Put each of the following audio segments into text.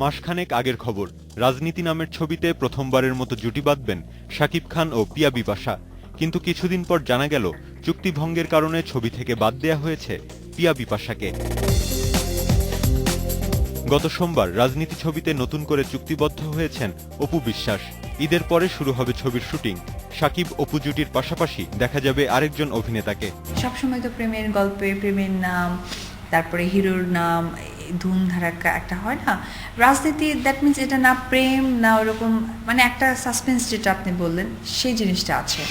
মাসখানেক আগের খবর, রাজনীতি নামের ছবিতে প্রথমবারের মতো জুটি বাঁধবেন শাকিব খান ও পিয়া বিপাশা। কিন্তু কিছুদিন পর জানা গেল চুক্তিভঙ্গের কারণে ছবি থেকে বাদ দেয়া হয়েছে পিয়া বিপাশাকে। গত সোমবার রাজনীতি ছবিতে নতুন করে চুক্তিবদ্ধ হয়েছেন অপু বিশ্বাস। ঈদের পরে শুরু হবে ছবির শুটিং। শাকিব অপু জুটির পাশাপাশি দেখা যাবে আরেকজন অভিনেতাকে। সবসময় তো প্রেমের গল্পে প্রেমের নাম, তারপরে হিরোর নাম, ধুমধারাক্কা একটা হয় না। রাজনীতি দ্যাট মিনস এটা না প্রেম না ওরকম, মানে একটা সাসপেন্স যেটা আপনি বললেন সেই জিনিসটা আছে।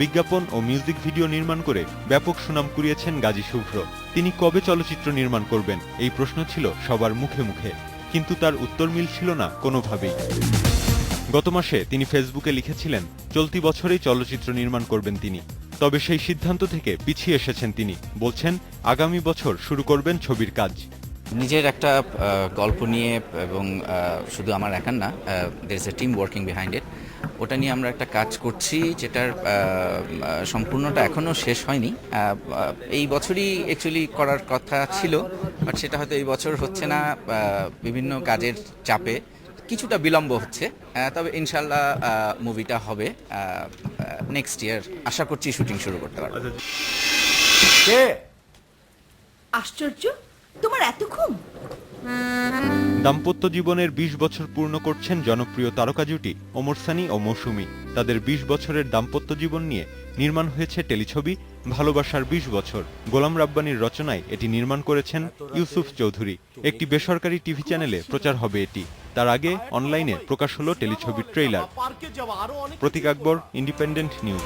বিজ্ঞাপন ও মিউজিক ভিডিও নির্মাণ করে ব্যাপক সুনাম কুড়িয়েছেন গাজী শুভ্র। তিনি কবে চলচ্চিত্র নির্মাণ করবেন এই প্রশ্ন ছিল সবার মুখে মুখে, কিন্তু তার উত্তর মিলছিল না কোনোভাবেই। গত মাসে তিনি ফেসবুকে লিখেছিলেন চলতি বছরেই চলচ্চিত্র নির্মাণ করবেন তিনি। তবে সেই সিদ্ধান্ত থেকে পিছিয়ে এসেছেন তিনি, বলছেন আগামী বছর শুরু করবেন ছবির কাজ। নিজের একটা গল্প নিয়ে, এবং শুধু আমার একার না, there is a team working behind it. ওটা নিয়ে আমরা একটা কাজ করছি যেটার সম্পূর্ণটা এখনও শেষ হয়নি। এই বছরই অ্যাকচুয়ালি করার কথা ছিল, বাট সেটা হয়তো এই বছর হচ্ছে না, বিভিন্ন কাজের চাপে কিছুটা বিলম্ব হচ্ছে। তবে ইনশাল্লাহ মুভিটা হবে নেক্সট ইয়ার। আশা করছি শুটিং শুরু করতে পারবো। আশ্চর্য, তোমার এত ঘুম! দাম্পত্য জীবনের ২০ বছর পূর্ণ করছেন জনপ্রিয় তারকা জুটি ওমর সানি ও মৌসুমী। তাদের ২০ বছরের দাম্পত্য জীবন নিয়ে নির্মাণ হয়েছে টেলিছবি ভালোবাসার ২০ বছর। গোলাম রাব্বানীর রচনায় এটি নির্মাণ করেছেন ইউসুফ চৌধুরী। একটি বেসরকারি টিভি চ্যানেলে প্রচার হবে এটি। তার আগে অনলাইনে প্রকাশ হলো টেলিছবির ট্রেইলার। প্রতীক আকবর, ইন্ডিপেন্ডেন্ট নিউজ।